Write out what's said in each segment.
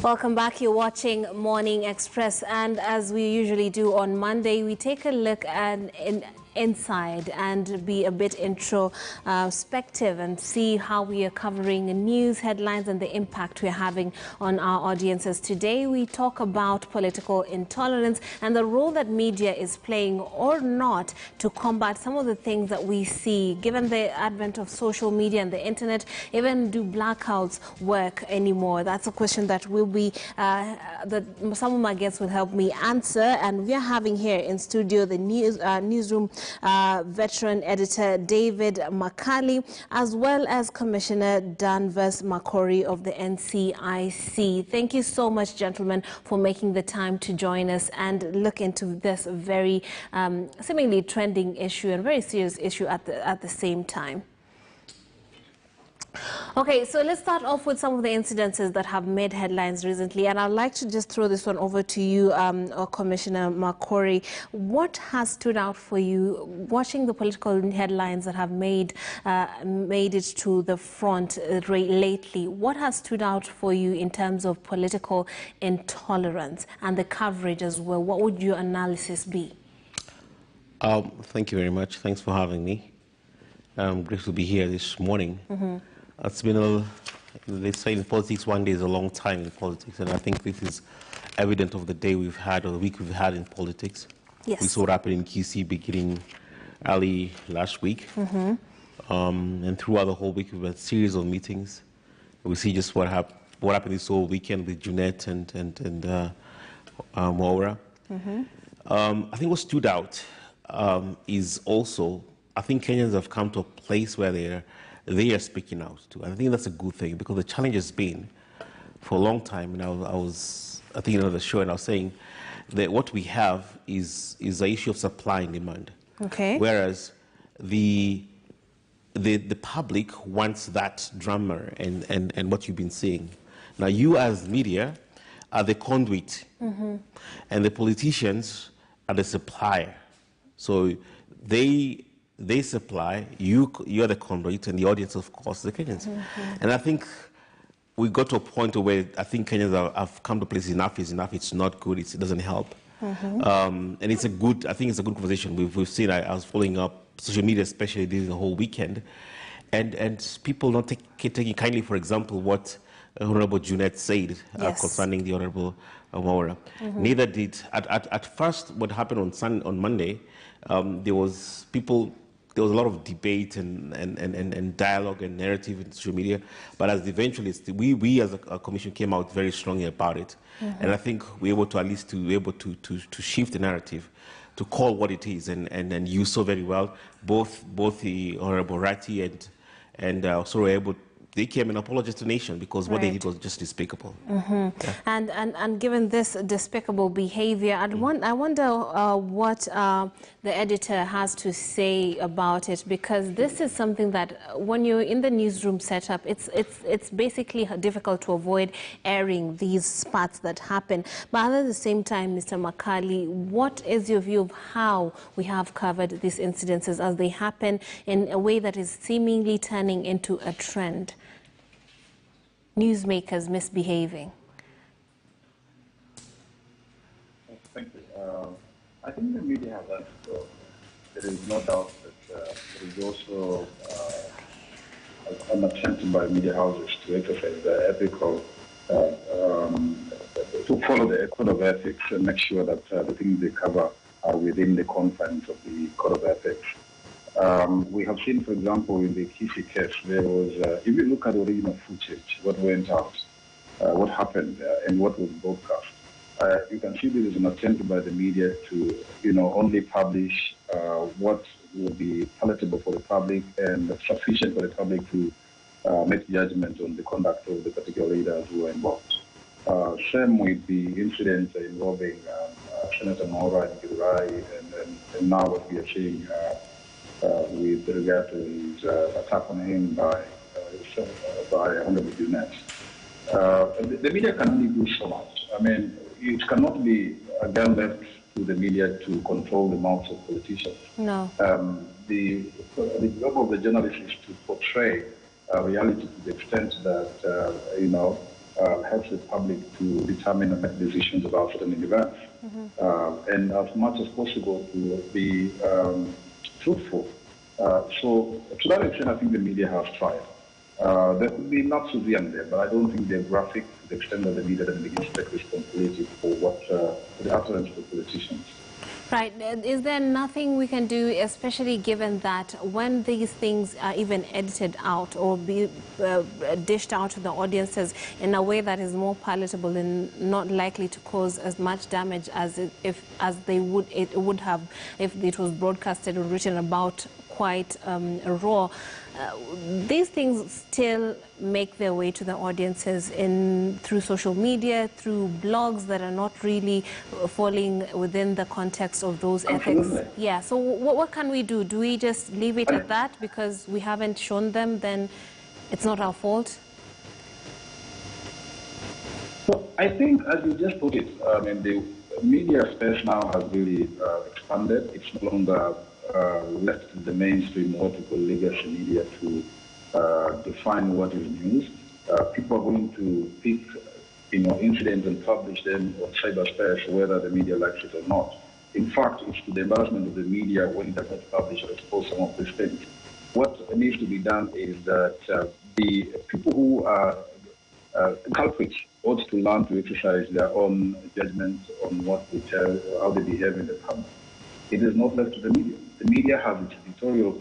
Welcome back. You're watching Morning Express, and as we usually do on Monday, we take a look at inside and be a bit introspective and see how we are covering news headlines and the impact we're having on our audiences. Today we talk about political intolerance and the role that media is playing or not to combat some of the things that we see. Given the advent of social media and the internet, even do blackouts work anymore? That's a question that will be that some of my guests will help me answer, and we are having here in studio the newsroom veteran editor David Makali, as well as Commissioner Danvers Makori of the NCIC. Thank you so much, gentlemen, for making the time to join us and look into this very seemingly trending issue and very serious issue at the same time. Okay, so let's start off with some of the incidences that have made headlines recently, and I'd like to just throw this one over to you, Commissioner Makori. What has stood out for you watching the political headlines that have made it to the front lately? What has stood out for you in terms of political intolerance and the coverage as well? What would your analysis be? Thank you very much. Thanks for having me. Great to be here this morning. It's been they say in politics, one day is a long time in politics, and I think this is evident of the day we've had or the week we've had in politics. Yes. We saw it happen in QC beginning early last week, and throughout the whole week we've had a series of meetings. We see just what happened this whole weekend with Junet and Maura. I think what stood out is also, I think Kenyans have come to a place where they are speaking out too. And I think that's a good thing, because the challenge has been for a long time, and I was thinking of the show, and I was saying that what we have is the issue of supply and demand. Okay. Whereas the public wants that drama and what you've been seeing. Now you as media are the conduit, and the politicians are the supplier. So they supply, you're the conduit, and the audience, of course, the Kenyans. And I think we got to a point where I think Kenyans have come to a place, enough is enough, it's not good, it doesn't help. And I think it's a good conversation. We've seen, I was following up social media, especially during the whole weekend, and people not taking kindly, for example, what Honorable Junet said concerning the Honorable Maura. Neither did, at first, what happened on Monday, there was a lot of debate and dialogue and narrative in social media, but as eventually we as a commission came out very strongly about it, and I think we're able to at least to shift the narrative, to call what it is, and you saw very well both the Honorable Rati and also were able. They came and apologized to the nation, because what they did was just despicable. And given this despicable behavior, I wonder what the editor has to say about it, because this is something that when you're in the newsroom setup, it's basically difficult to avoid airing these spots that happen. But at the same time, Mr. Makali, what is your view of how we have covered these incidences as they happen in a way that is seemingly turning into a trend? Newsmakers misbehaving. Thank you. I think the media has done so. There is no doubt that there is also an attempt by media houses to exercise the ethical, to follow the code of ethics and make sure that the things they cover are within the confines of the code of ethics. We have seen, for example, in the Kisi case, there was, if you look at the original footage, what went out, what happened, and what was broadcast, you can see there is an attempt by the media to, only publish what will be palatable for the public and sufficient for the public to make judgment on the conduct of the particular leaders who are involved. Same with the incident involving Senator Maura and Gilrai, and now what we are seeing with regard to his attack on him by Honorable Junet. The media can only do so much. I mean, it cannot be again left to the media to control the mouths of politicians. No. The job of the journalist is to portray reality to the extent that, helps the public to determine and make decisions about certain events. And as much as possible to be truthful. So to that extent, I think the media has tried. There could be not severe there, but I don't think they're graphic to the extent that the media then begins to take responsibility for the utterance of the politicians. Right. Is there nothing we can do, especially given that when these things are even edited out or be dished out to the audiences in a way that is more palatable and not likely to cause as much damage as it would have if it was broadcasted or written about quite raw, these things still make their way to the audiences through social media, through blogs that are not really falling within the context of those ethics. Yeah, so what can we do? Do we just leave it at that because we haven't shown them, then it's not our fault? Well, I think, as you just put it, I mean, the media space now has really expanded. It's no longer left the mainstream, what we call legacy media, to define what is news. People are going to pick, incidents and publish them on cyberspace, whether the media likes it or not. In fact, it's to the embarrassment of the media when it does not publish or expose some of these things. What needs to be done is that the people who are culprits ought to learn to exercise their own judgment on what they tell or how they behave in the public. It is not left to the media. The media has its editorial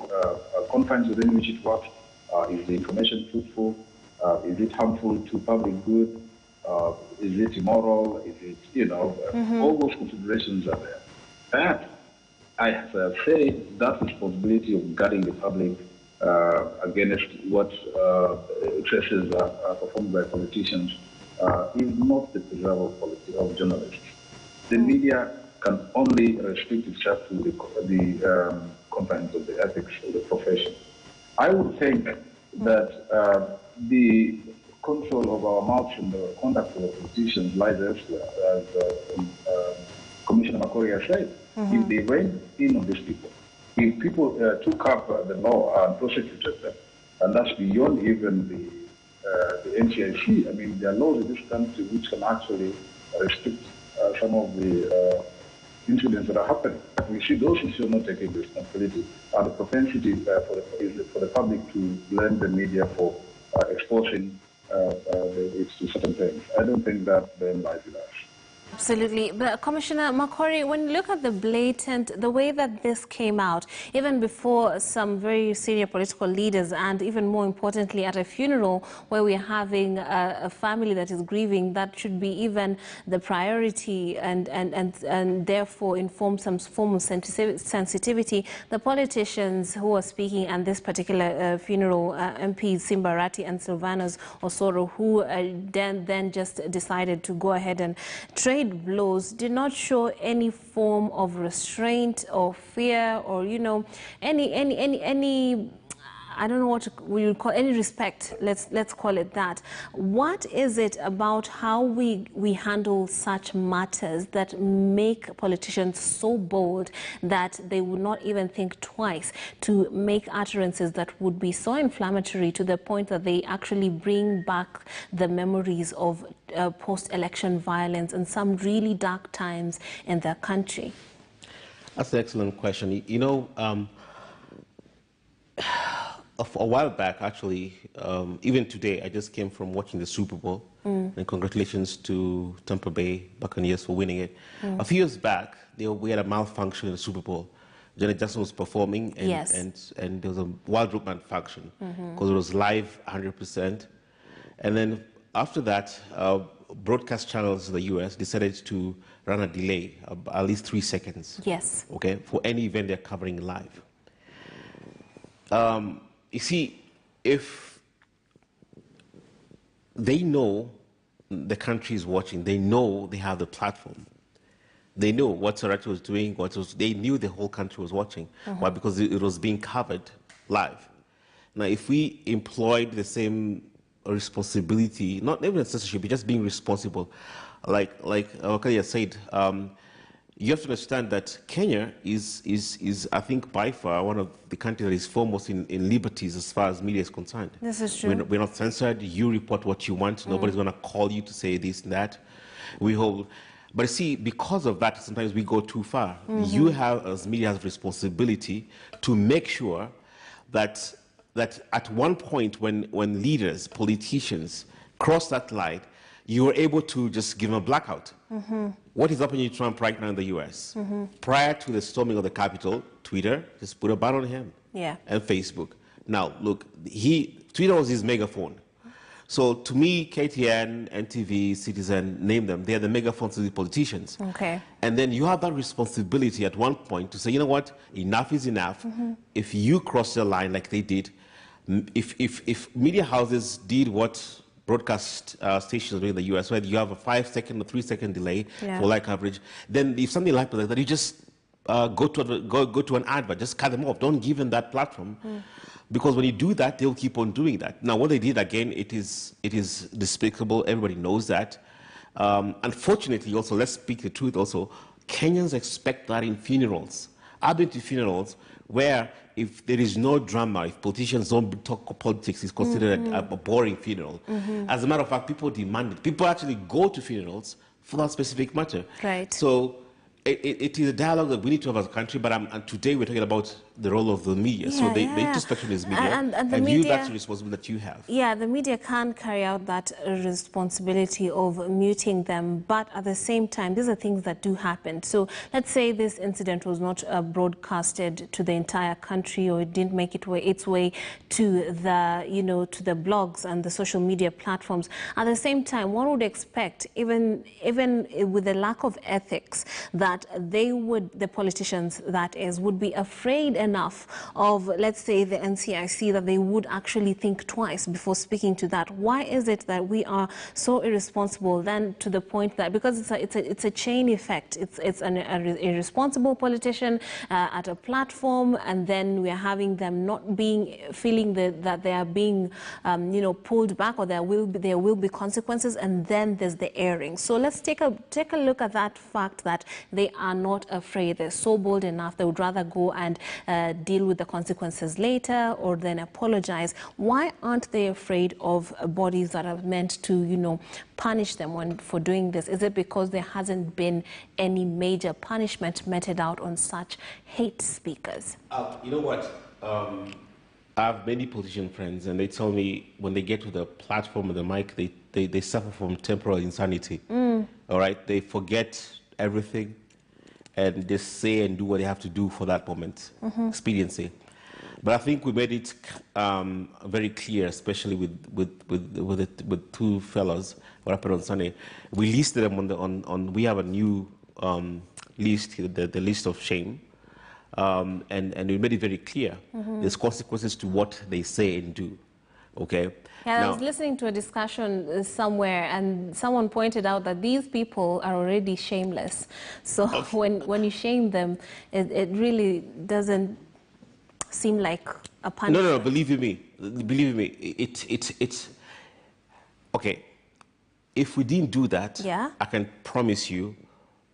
confines within which it works. Is the information truthful? Is it harmful to public good? Is it immoral? Is it, all those considerations are there. But I have said that responsibility of guarding the public against what excesses are performed by politicians is not the preserve of journalists. The media can only restrict itself to the confines of the ethics of the profession. I would think that the control of our mouths and the conduct of the politicians lies elsewhere, as Commissioner Makori has said. If they rein in on these people, if people took up the law and prosecuted them, and that's beyond even the NCIC, I mean, there are laws in this country which can actually restrict some of the incidents that are happening. We see those issues not taking responsibility, and the propensity for the public to blame the media for exposing it to certain things. I don't think that then lies with us. Absolutely. But Commissioner Makori, when you look at the way that this came out, even before some very senior political leaders, and even more importantly at a funeral where we're having a family that is grieving, that should be even the priority and therefore inform some form of sensitivity. The politicians who are speaking at this particular funeral, MPs Simbarati and Silvanus Osoro, who then just decided to go ahead and trade blows, did not show any form of restraint or fear or any I don't know what we would call any respect. Let's call it that. What is it about how we handle such matters that make politicians so bold that they would not even think twice to make utterances that would be so inflammatory to the point that they actually bring back the memories of post-election violence and some really dark times in their country? That's an excellent question. A while back, actually, even today, I just came from watching the Super Bowl, and congratulations to Tampa Bay Buccaneers for winning it. A few years back, we had a malfunction in the Super Bowl. Janet Jackson was performing, and there was a wardrobe malfunction because it was live 100%. And then after that, broadcast channels in the U.S. decided to run a delay of at least 3 seconds. Yes. Okay, for any event they're covering live. You see, if they know the country is watching, they know they have the platform. They know what Sarati was doing, they knew the whole country was watching. Why? Because it was being covered live. Now, if we employed the same responsibility, not even censorship, but just being responsible, like Wakaya said, you have to understand that Kenya is I think, by far one of the countries that is foremost in liberties as far as media is concerned. This is true. We're not censored. You report what you want. Nobody's going to call you to say this and that. We hold. But see, because of that, sometimes we go too far. You have, as media, has responsibility to make sure that at one point when leaders, politicians cross that line, you are able to just give them a blackout. What is happening to Trump right now in the U.S.? Prior to the storming of the Capitol, Twitter just put a ban on him. Yeah. And Facebook. Now, look, Twitter was his megaphone. So to me, KTN, NTV, Citizen, name them, they're the megaphones to the politicians. Okay. And then you have that responsibility at one point to say, you know what, enough is enough. If you cross the line like they did, if media houses did what broadcast stations do in the US, where you have a 5-second or 3-second delay for live coverage, then if something like that, you just go to an advert, just cut them off. Don't give them that platform. Because when you do that, they'll keep on doing that. Now, what they did, again, it is despicable. Everybody knows that. Unfortunately, also, let's speak the truth also, Kenyans expect that in funerals. I've been to funerals where if there is no drama, if politicians don't talk politics, it's considered a boring funeral. As a matter of fact, people demand it. People actually go to funerals for that specific matter. Right. So it is a dialogue that we need to have as a country, but today we're talking about the role of the media. So the introspection is media, and the media, media, that's the responsibility that you have. Yeah, the media can carry out that responsibility of muting them, but at the same time, these are things that do happen. So let's say this incident was not broadcasted to the entire country, or it didn't make its way to the, to the blogs and the social media platforms. At the same time, one would expect, even with the lack of ethics, that the politicians, that is, would be afraid enough of, let's say, the NCIC, that they would actually think twice before speaking to that. Why is it that we are so irresponsible then, to the point that, because it's a chain effect, it's an irresponsible politician at a platform, and then we are having them not feeling that they are being pulled back, or there will be consequences, and then there's the airing. So let's take a look at that fact that they are not afraid. They're so bold enough, they would rather go and deal with the consequences later, or then apologize. Why aren't they afraid of bodies that are meant to, punish them for doing this? Is it because there hasn't been any major punishment meted out on such hate speakers? You know what? I have many politician friends, and they tell me when they get to the platform and the mic, they suffer from temporal insanity. All right? They forget everything and just say and do what they have to do for that moment, expediency. But I think we made it very clear, especially with two fellows, what happened on Sunday. We listed them we have a new list, the list of shame, and we made it very clear. There's consequences to what they say and do, okay? Yeah, I was listening to a discussion somewhere, and someone pointed out that these people are already shameless. So when you shame them, it really doesn't seem like a punishment. No, believe me. It's okay. If we didn't do that, I can promise you,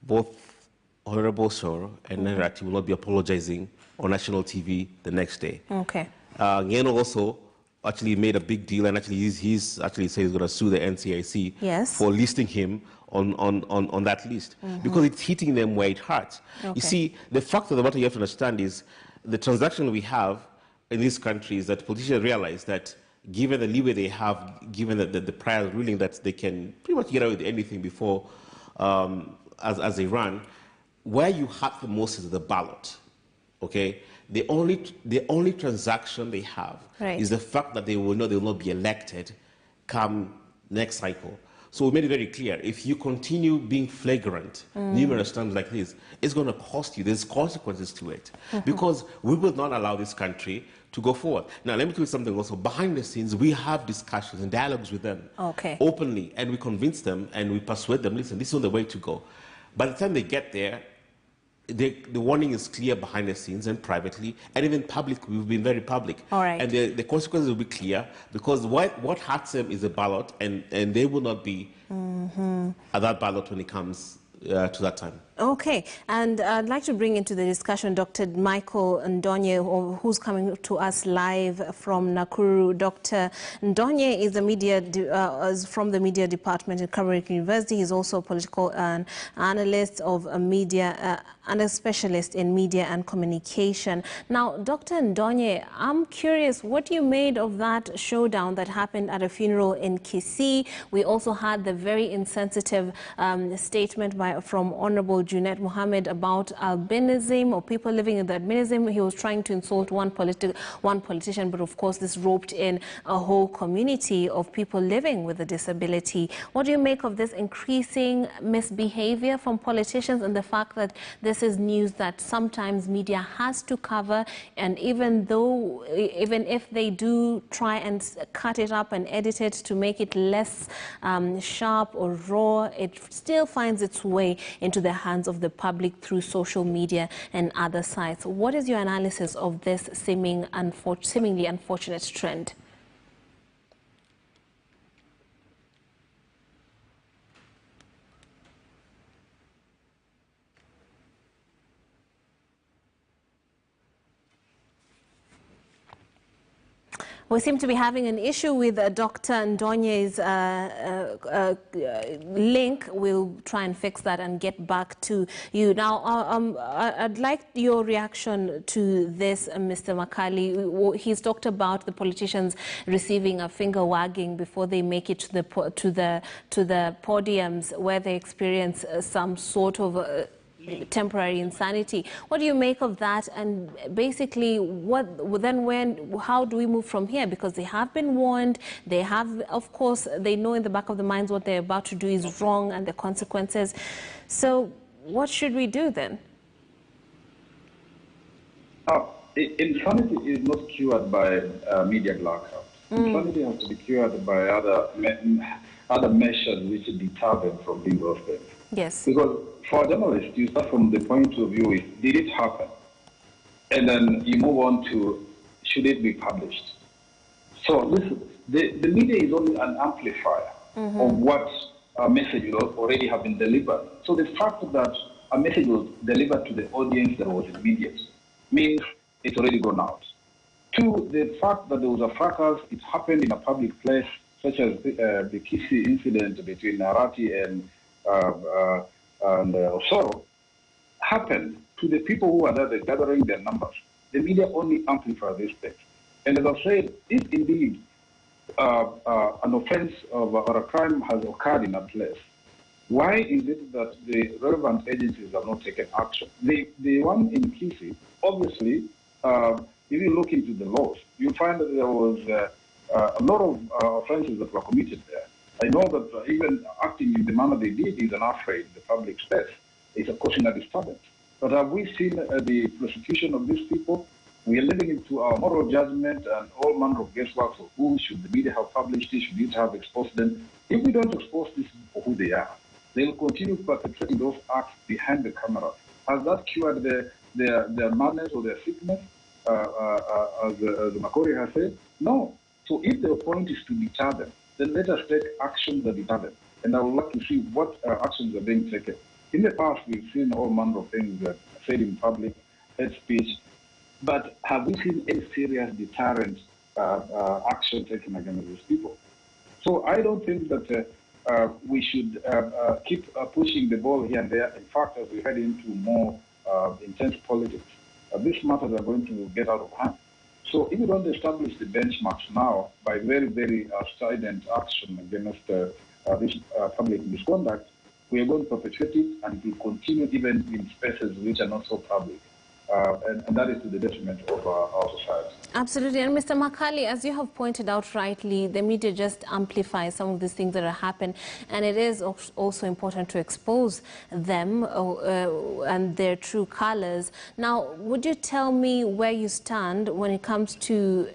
both Honorable Soro and Nerati will not be apologizing on national TV the next day. Okay. Ngeno also actually made a big deal, and actually he's actually said he's going to sue the NCIC for listing him on that list, because it's hitting them where it hurts. Okay. You see, the fact of the matter you have to understand is the transaction we have in this country is that politicians realize that given the leeway they have, given the prior ruling that they can pretty much get away with anything before as they run, where you hurt the most is the ballot. Okay, the only transaction they have is the fact that they will not be elected come next cycle. So we made it very clear, if you continue being flagrant numerous times like this, it's going to cost you. There's consequences to it, because we will not allow this country to go forward. Now, let me tell you something also. Behind the scenes, we have discussions and dialogues with them openly, and we convince them and we persuade them, listen, this is not the way to go. By the time they get there, the warning is clear behind the scenes and privately, and even public. We've been very public. All right. And the consequences will be clear, because what hurts them is a ballot, and they will not be at that ballot when it comes to that time. Okay, and I'd like to bring into the discussion Dr. Michael Ndonye, who's coming to us live from Nakuru. Dr. Ndonye is from the media department at Kabarak University. He's also a political analyst of media and a specialist in media and communication. Now, Dr. Ndonye, I'm curious what you made of that showdown that happened at a funeral in Kisii. We also had the very insensitive statement from Honorable Junet Mohammed about albinism or people living with albinism. He was trying to insult one politician, but of course this roped in a whole community of people living with a disability. What do you make of this increasing misbehavior from politicians and the fact that this is news that sometimes media has to cover, and even if they do try and cut it up and edit it to make it less sharp or raw, it still finds its way into the hands of the public through social media and other sites. What is your analysis of this seemingly unfortunate trend? We seem to be having an issue with Dr. Ndonye's link. We'll try and fix that and get back to you. Now, I'd like your reaction to this, Mr. Makali. He's talked about the politicians receiving a finger wagging before they make it to the podiums where they experience some sort of temporary insanity. What do you make of that? And basically, how do we move from here? Because they have been warned. They have, of course, they know in the back of their minds what they're about to do is wrong and the consequences. So what should we do then? Insanity is not cured by media blackouts. Insanity has to be cured by other measures which deter them from doing those things. Yes. Because for a journalist, you start from the point of view is, did it happen? And then you move on to, should it be published? So listen, the media is only an amplifier of what a message will already have been delivered. So the fact that a message was delivered to the audience that was immediate means it's already gone out. Two, the fact that there was a fracas, it happened in a public place, such as the Kisii incident between Narati and Osoro, happened to the people who are there gathering their numbers. The media only amplify these things. And as I said, if indeed an offense or a crime has occurred in a place, why is it that the relevant agencies have not taken action? The one in Kisii, obviously, if you look into the laws, you find that there was a lot of offenses that were committed there. I know that even acting in the manner they did is an affray in the public space. It's a cautionary disturbance. But have we seen the prosecution of these people? We are living into our moral judgment and all manner of guesswork of who should the media have published it, should it have exposed them. If we don't expose these people who they are, they will continue perpetrating those acts behind the camera. Has that cured their madness or their sickness, as Makori has said? No. So if the point is to deter them, then let us take action that deter them. And I would like to see what actions are being taken. In the past, we've seen all manner of things said in public, hate speech, but have we seen any serious deterrent action taken against these people? So I don't think that we should keep pushing the ball here and there. In fact, as we head into more intense politics, these matters are going to get out of hand. So if we don't establish the benchmarks now by very, very strident action against this public misconduct, we are going to perpetuate it, and it will continue even in spaces which are not so public. And that is to the detriment of our society. Absolutely. And Mr. Makali, as you have pointed out rightly, the media just amplifies some of these things that are happening, and it is also important to expose them and their true colors. Now, would you tell me where you stand when it comes to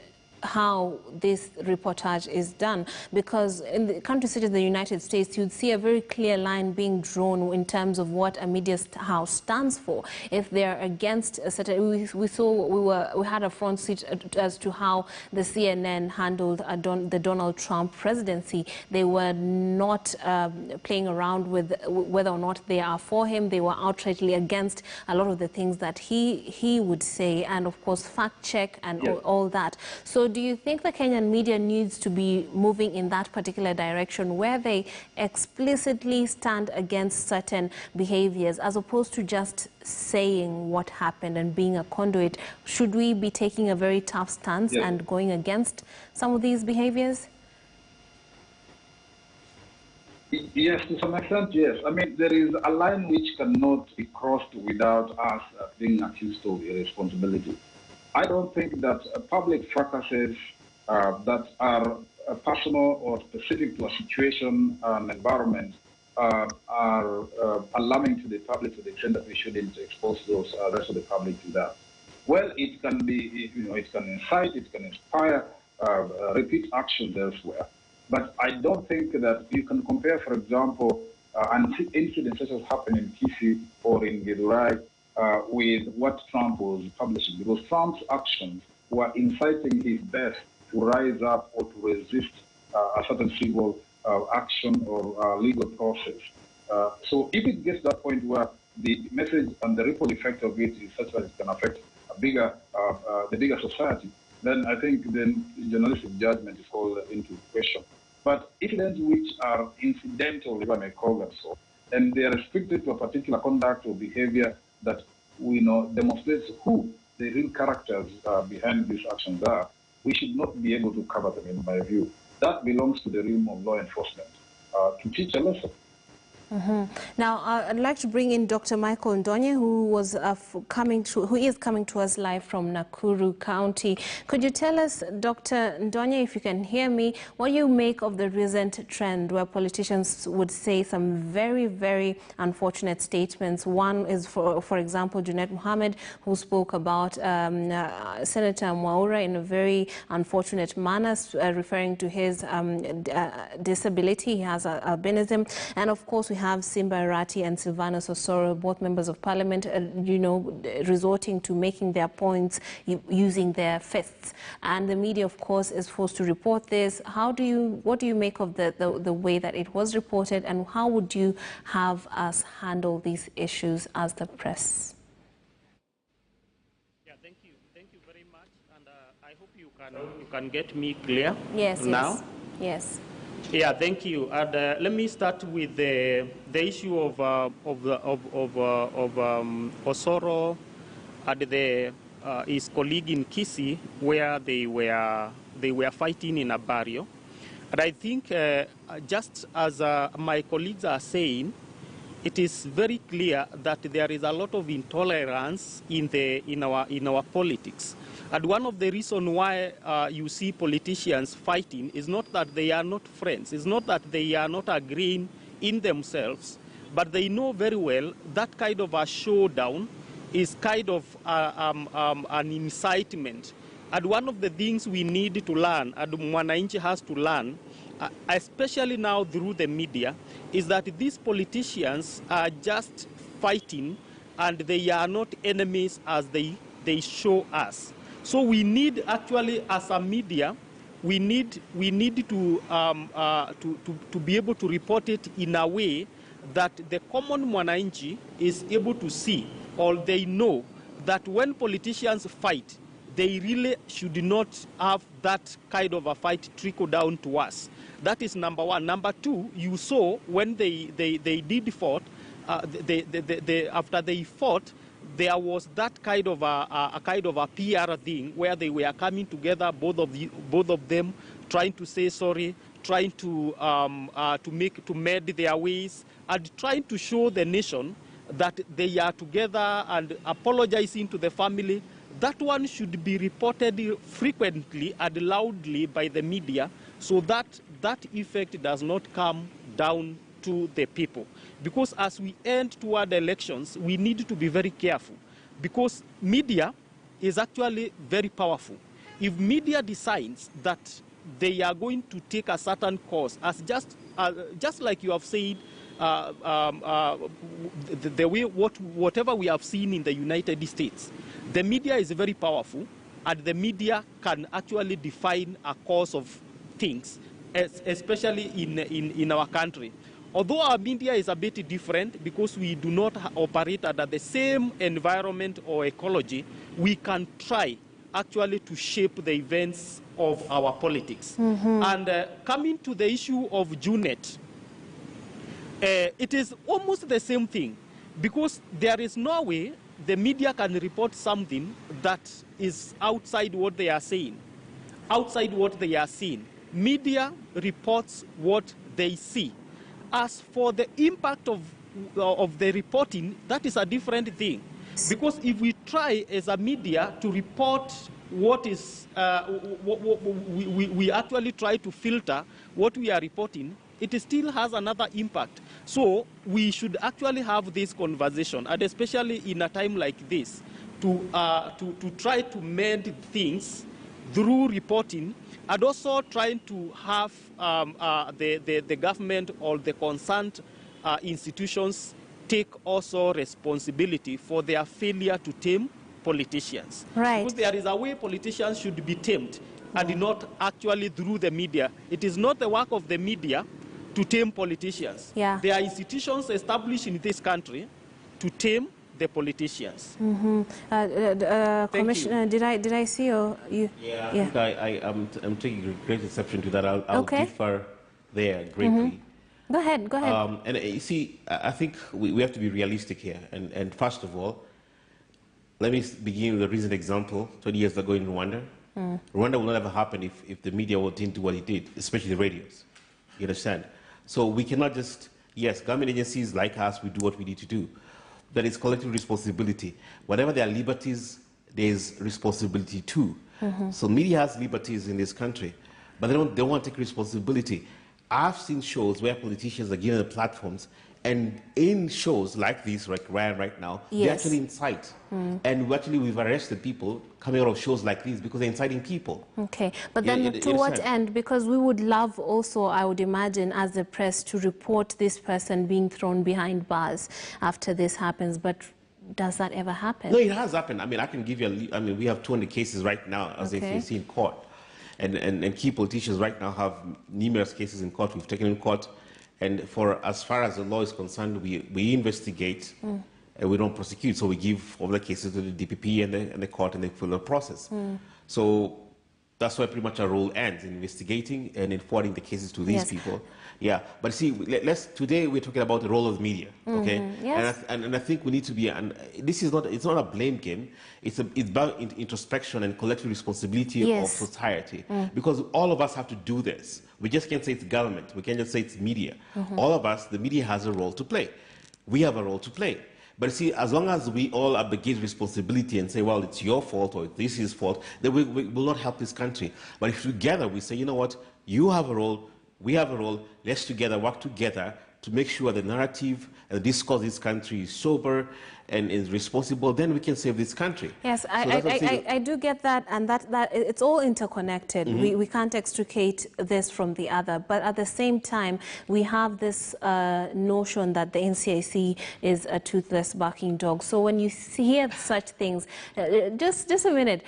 how this reportage is done, because in the country such as the United States, you'd see a very clear line being drawn in terms of what a media house stands for. If they're against a certain, we had a front seat as to how the CNN handled the Donald Trump presidency. They were not playing around with whether or not they are for him. They were outrightly against a lot of the things that he would say, and of course fact check and yes. all that. So do you think the Kenyan media needs to be moving in that particular direction where they explicitly stand against certain behaviors as opposed to just saying what happened and being a conduit? Should we be taking a very tough stance yes. and going against some of these behaviors? Yes, to some extent, yes. I mean, there is a line which cannot be crossed without us being accused of irresponsibility. I don't think that public fracases that are personal or specific to a situation and environment are alarming to the public to the extent that we shouldn't expose those rest of the public to that. Well, it can be, it can incite, it can inspire repeat actions elsewhere. But I don't think that you can compare, for example, an incident such as happened in Kisii or in Githurai with what Trump was publishing, because Trump's actions were inciting his base to rise up or to resist a certain civil action or legal process. So if it gets to that point where the message and the ripple effect of it is such that it can affect the bigger society, then I think then journalistic judgment is called into question. But incidents which are incidental, if I may call them so, and they are restricted to a particular conduct or behavior that we know demonstrates who the real characters behind these actions are, we should not be able to cover them, in my view. That belongs to the realm of law enforcement to teach a lesson. Now, I'd like to bring in Dr. Michael Ndonye, who is coming to us live from Nakuru County. Could you tell us, Dr. Ndonye, if you can hear me, what you make of the recent trend where politicians would say some very, very unfortunate statements? One is, for example, Junet Mohammed, who spoke about Senator Mwaura in a very unfortunate manner, referring to his disability. He has albinism, and of course we have Simba Arati and Silvanus Osoro, both members of parliament, resorting to making their points using their fists. And the media, of course, is forced to report this. What do you make of the way that it was reported, and how would you have us handle these issues as the press? Yeah, thank you very much, and I hope you can get me clear. Yes. Now. Yes. Yeah, thank you. And let me start with the issue of Osoro and his colleague in Kisii, where they were fighting in a barrio. And I think just as my colleagues are saying, it is very clear that there is a lot of intolerance in our politics. And one of the reasons why you see politicians fighting is not that they are not friends, it's not that they are not agreeing in themselves, but they know very well that kind of a showdown is kind of an incitement. And one of the things we need to learn, and Mwananchi has to learn, especially now through the media, is that these politicians are just fighting and they are not enemies as they show us. So we need, actually, as a media, we need to be able to report it in a way that the common Mwananchi is able to see, or they know that when politicians fight, they really should not have that kind of a fight trickle down to us. That is number one. Number two, you saw when they did fought, after they fought, there was that kind of a PR thing where they were coming together, both of them, trying to say sorry, trying to mend their ways, and trying to show the nation that they are together and apologizing to the family. That one should be reported frequently and loudly by the media, so that that effect does not come down to the people. Because as we end toward elections, we need to be very careful, because media is actually very powerful. if media decides that they are going to take a certain course, as just like you have said, the way whatever we have seen in the United States, the media is very powerful, and the media can actually define a course of things, especially in our country. Although our media is a bit different because we do not operate under the same environment or ecology, we can try actually to shape the events of our politics. And coming to the issue of Junet, it is almost the same thing, because there is no way the media can report something that is outside what they are saying, outside what they are seeing. Media reports what they see. As for the impact of the reporting, that is a different thing. Because if we try as a media to report what is, we actually try to filter what we are reporting, it still has another impact. So we should actually have this conversation, and especially in a time like this, to try to mend things through reporting, and also trying to have the government or the concerned institutions take also responsibility for their failure to tame politicians. Right. Because there is a way politicians should be tamed, and not actually through the media. It is not the work of the media to tame politicians. Yeah. There are institutions established in this country to tame the politicians. Commissioner, did I see you? Yeah, I'm taking great exception to that. I'll differ there greatly. Go ahead. And you see, I think we have to be realistic here. And first of all, let me begin with a recent example. 20 years ago in Rwanda. Rwanda will not ever happen if the media didn't do what it did, especially the radios. You understand? So we cannot just, yes, government agencies like us, we do what we need to do. But it's collective responsibility. Whatever their liberties, there's responsibility too. So media has liberties in this country, but they don't want to take responsibility. I've seen shows where politicians are given the platforms, and in shows like this, like Ryan right now, they actually incite. And we've arrested people coming out of shows like these because they're inciting people. Okay, but then to what end? Because we would love also, I would imagine, as the press, to report this person being thrown behind bars after this happens, but does that ever happen? No, it has happened. I mean, I can give you we have 200 cases right now, as they see in court. And key politicians right now have numerous cases in court. We've taken in court. And as far as the law is concerned, we investigate and we don't prosecute. So we give all the cases to the DPP and the court, and they follow the process. So that's why pretty much our role ends, in investigating and in forwarding the cases to these people. Yeah, but see, today we're talking about the role of the media, okay? Yes. And I think we need to be, and this is not, it's not a blame game. It's about introspection and collective responsibility of society. Because all of us have to do this. We just can't say it's government. We can't just say it's media. All of us, the media has a role to play. We have a role to play. But see, as long as we all abdicate responsibility and say, well, it's your fault or this is his fault, then we will not help this country. But if together we say, you know what, you have a role, we have a role, let's together work together to make sure the narrative and the discourse of this country is sober and is responsible, then we can save this country. Yes, I do get that, and that it's all interconnected. We can't extricate this from the other, but at the same time, we have this notion that the NCIC is a toothless barking dog. So when you hear such things, just a minute,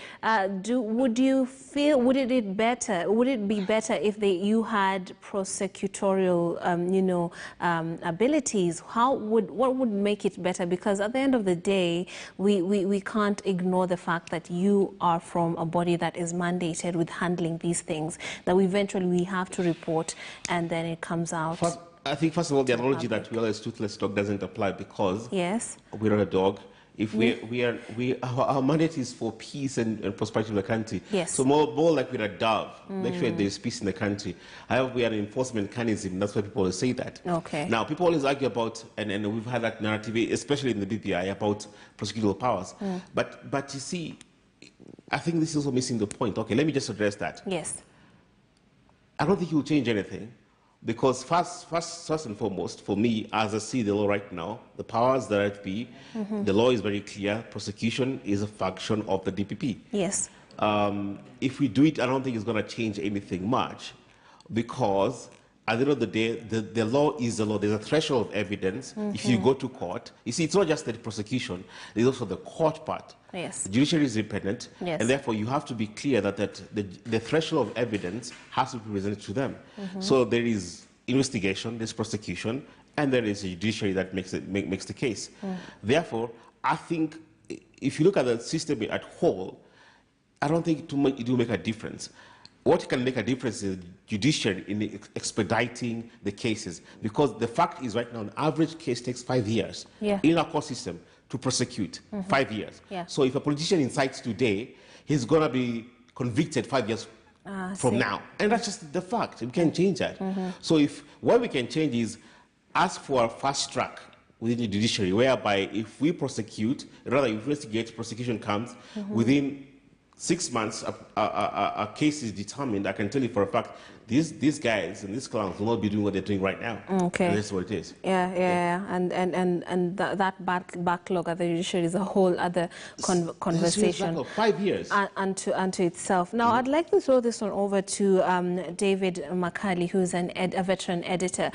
would you feel, would it be better if you had prosecutorial, abilities? What would make it better? Because at the end of the day, we can't ignore the fact that you are from a body that is mandated with handling these things, that we have to report, and then it comes out. I think, first of all, the analogy that we are a toothless dog doesn't apply, because we're not a dog. If our mandate is for peace and prosperity of the country. Yes. So more like we're a dove. Make sure there's peace in the country. However, we are an enforcement mechanism. That's why people always say that. Okay. Now, people always argue about, and we've had that narrative, especially in the BPI, about prosecutorial powers. But you see, I think this is also missing the point. Okay, let me just address that. Yes. I don't think it will change anything. Because first and foremost, for me, as I see the law right now, the powers that be, the law is very clear. Prosecution is a function of the DPP. Yes. If we do it, I don't think it's going to change anything much, because at the end of the day, the law is the law. There's a threshold of evidence. If you go to court, you see, it's not just the prosecution, there's also the court part. Yes. The judiciary is independent, Yes. and therefore you have to be clear that the threshold of evidence has to be presented to them. So there is investigation, there's prosecution, and there is a judiciary that makes the case. Therefore, I think if you look at the system at whole, I don't think it will make a difference. What can make a difference is judiciary in expediting the cases, because the fact is right now an average case takes 5 years in our court system to prosecute. 5 years. Yeah. So if a politician incites today, he's going to be convicted 5 years from now. And that's just the fact. We can't change that. So what we can change is ask for a fast track within the judiciary, whereby if we prosecute, rather investigate, prosecution comes, within 6 months, a case is determined. I can tell you for a fact, these guys and these clowns will not be doing what they're doing right now. Okay. And that's what it is. Yeah. And that backlog at the judiciary is a whole other conversation. 5 years. Unto itself. Now, I'd like to throw this one over to David Makali, who's a veteran editor.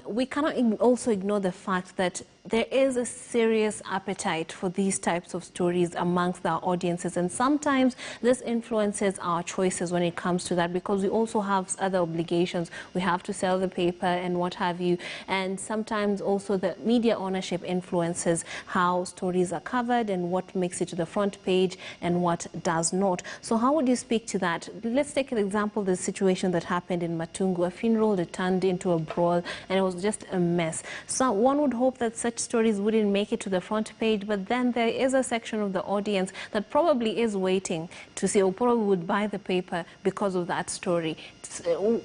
We cannot also ignore the fact that there is a serious appetite for these types of stories amongst our audiences, and sometimes this influences our choices when it comes to that, because we also have other obligations. We have to sell the paper and what have you, and sometimes also the media ownership influences how stories are covered and what makes it to the front page and what does not. So how would you speak to that? Let's take an example, the situation that happened in Matungu, a funeral that turned into a brawl, and it was just a mess. So one would hope that such stories wouldn't make it to the front page, but then there is a section of the audience that probably is waiting to see, or probably would buy the paper because of that story.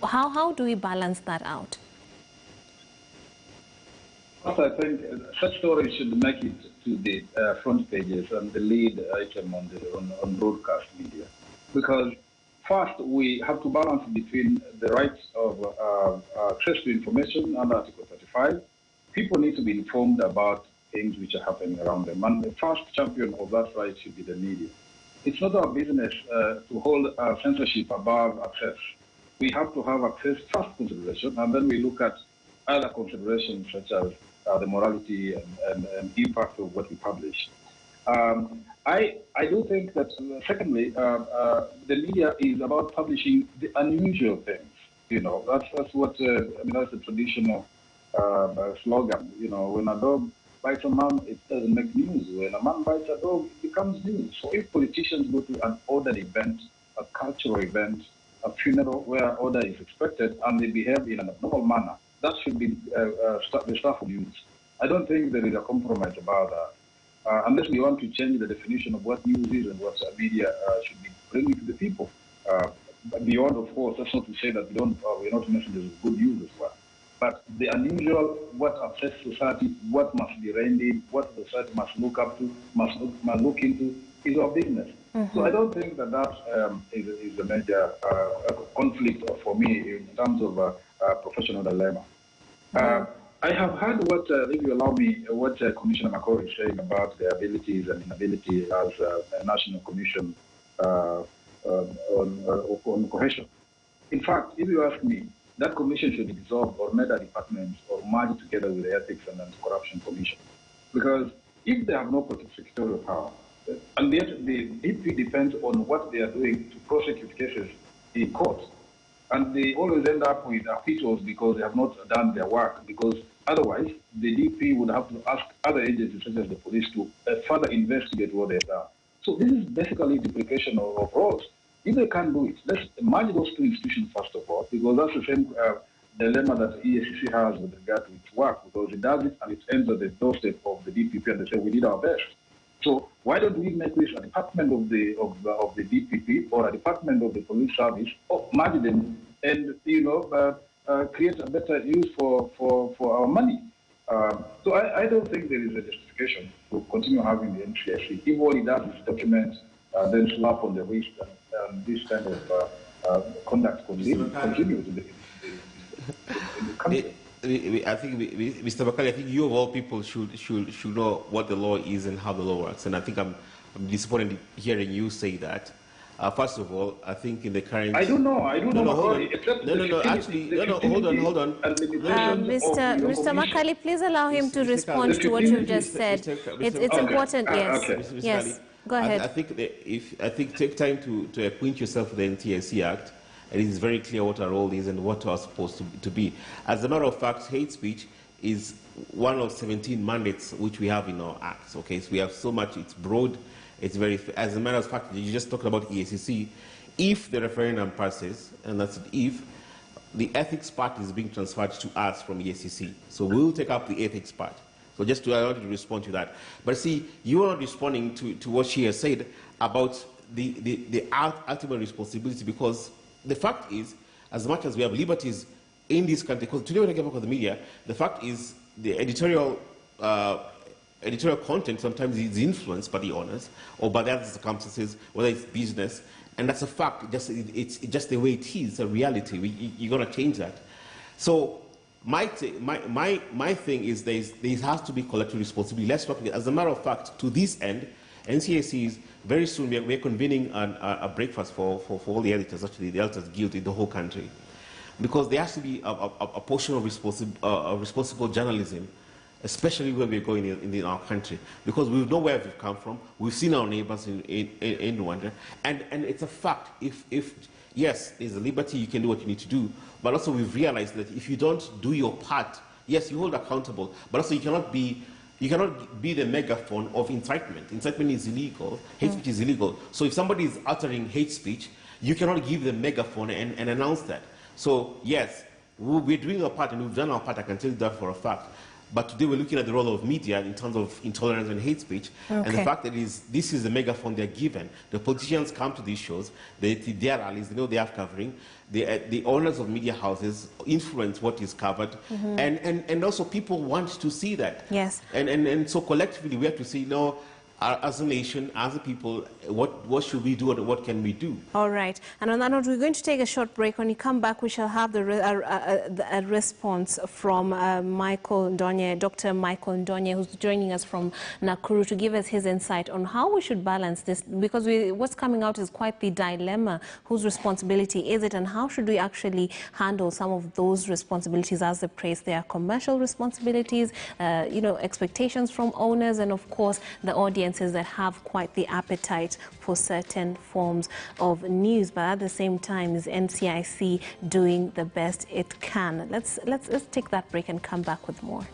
How do we balance that out? I think such stories should make it to the front pages and the lead item on broadcast media, because first we have to balance between the rights of access to information under Article 35. People need to be informed about things which are happening around them, and the first champion of that right should be the media. It's not our business to hold censorship above access. We have to have access first consideration, and then we look at other considerations such as the morality and impact of what we publish. I do think that, secondly, the media is about publishing the unusual things. You know, that's what that's the traditional slogan. You know, when a dog bites a man, it doesn't make news. When a man bites a dog, it becomes news. So if politicians go to an ordered event, a cultural event, a funeral where order is expected, and they behave in an abnormal manner, that should be the stuff of news. I don't think there is a compromise about that, unless we want to change the definition of what news is and what media should be bringing to the people. Beyond, of course, that's not to say that we're not messengers of good news as well. But the unusual, what affects society, what must be reined in, what society must look up to, must look into, is our business. So I don't think that is a major conflict for me in terms of professional dilemma. I have heard if you allow me, what Commissioner McCoy is saying about the abilities and inability as a national commission on cohesion. In fact, if you ask me, that commission should be dissolved or made a department or merged together with the Ethics and Anti-Corruption Commission. Because if they have no prosecutorial power, and yet the DP depends on what they are doing to prosecute cases in court, and they always end up with acquittals because they have not done their work, because otherwise the DP would have to ask other agencies such as the police to further investigate what they've done. So this is basically duplication of roles. If they can't do it, let's merge those two institutions first of all, because that's the same dilemma that the EACC has with regard to its work, because it does it and it ends at the doorstep of the DPP and they say we did our best. So why don't we make this a department of the DPP or a department of the police service, or merge them and create a better use for our money? So I don't think there is a justification to continue having the NCSC. If all it does is document, then slap on the wrist, and this kind of conduct continues in the country. I think, Mr. Bakali, I think you of all people should know what the law is and how the law works. And I think I'm disappointed hearing you say that. First of all, I think in the current... I don't know. Hold on. Hold on. Mr. Makali, please allow him to respond to what you've just said. It's important, yes. Okay. Yes, go ahead. I think take time to acquaint yourself with the NTSC Act, and it is very clear what our role is and what we are supposed to be. As a matter of fact, hate speech is one of 17 mandates which we have in our acts. Okay, so we have so much. It's broad. It's very. As a matter of fact, you just talked about EACC. If the referendum passes, and that's if, the ethics part is being transferred to us from EACC. So we'll take up the ethics part. So just to allow you to respond to that. But see, you are not responding to what she has said about the ultimate responsibility, because the fact is, as much as we have liberties in this country, because today when I get back on the media, the fact is the editorial content sometimes is influenced by the owners or by the other circumstances, whether it's business, and that's a fact. It's just the way it is, a reality. You're going to change that. So my thing is there has to be collective responsibility. Let's talk. As a matter of fact, to this end, NCAC is very soon we're convening a breakfast for all the editors, actually the Editors Guild in the whole country, because there has to be a portion of responsible journalism, especially where we're going in our country, because we know where we've come from. We've seen our neighbors in Rwanda, and it's a fact. If yes, there's a liberty, you can do what you need to do, but also we've realized that if you don't do your part, yes, you hold accountable, but also you cannot be the megaphone of incitement. Incitement is illegal. Hate speech is illegal. So if somebody is uttering hate speech, you cannot give the megaphone and announce that. So yes, we're doing our part and we've done our part. I can tell you that for a fact. But today we're looking at the role of media in terms of intolerance and hate speech. Okay. And the fact that this is the megaphone they're given. The politicians come to these shows, their rallies, they know they have covering. The owners of media houses influence what is covered. And also people want to see that. Yes. And so collectively we have to say, no, as a nation, as a people, what should we do and what can we do? All right. And on that note, we're going to take a short break. When you come back, we shall have a response from Michael Ndonye, Dr. Michael Ndonye, who's joining us from Nakuru to give us his insight on how we should balance this, because what's coming out is quite the dilemma. Whose responsibility is it, and how should we actually handle some of those responsibilities as the praise? There are commercial responsibilities, expectations from owners, and of course the audience that have quite the appetite for certain forms of news, but at the same time is NCIC doing the best it can. Let's take that break and come back with more.